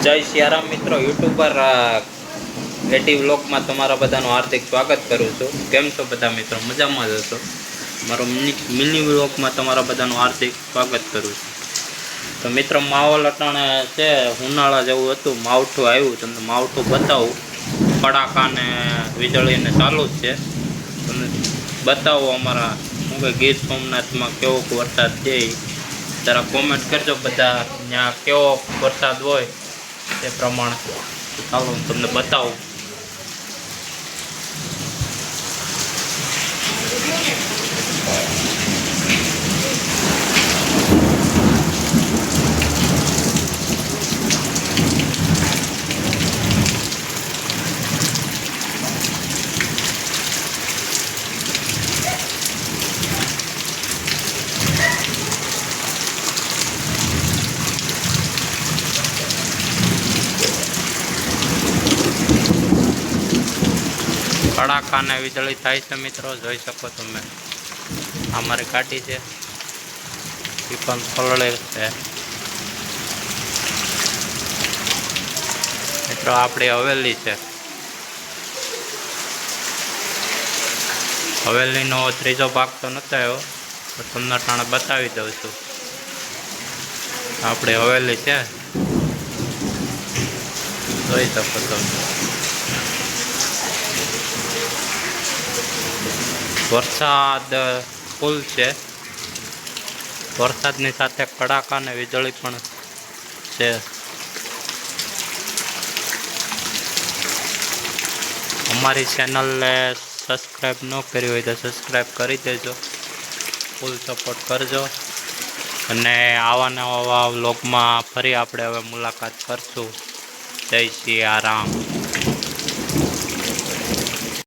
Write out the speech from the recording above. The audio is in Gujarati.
જય સિયારામ મિત્રો, યુટ્યુબર એટી વ્લોગમાં તમારા બધાનું હાર્દિક સ્વાગત કરું છું. કેમ છો બધા મિત્રો? મજામાં જ હશો. મારો મિની વ્લોગમાં તમારા બધાનું હાર્દિક સ્વાગત કરું છું. તો મિત્રો, માહોલ અટાણે છે ઉનાળા જેવું હતું, માવઠું આવ્યું. તમને માવઠું બતાવું, કડાકાને વીજળીને ચાલુ જ છે. તમને બતાવો અમારા શું કે ગીર સોમનાથમાં કેવો વરસાદ છે. જરા કોમેન્ટ કરજો બધા, ત્યાં કેવો વરસાદ હોય તે પ્રમાણે. ચાલો હું તમને બતાવું. કડાકાને વીજળી થાય છે મિત્રો, જોઈ શકો તમે. અમારી કાઢી છે એ પણ પલળે છે મિત્રો. આપણી હવેલી છે. હવેલીનો ત્રીજો ભાગ તો નતો આવ્યો, તો તમને ટાણે બતાવી દઉં છું. આપણી હવેલી છે, જોઈ શકો તમે. વરસાદ ફૂલ છે. વરસાદની સાથે કડાકા અને વીજળી પણ છે. અમારી ચેનલને સબસ્ક્રાઈબ ન કરી હોય તો સબસ્ક્રાઈબ કરી દેજો, ફૂલ સપોર્ટ કરજો. અને આવા નવા વ્લોગમાં ફરી આપણે હવે મુલાકાત કરશું. જય સિયારામ.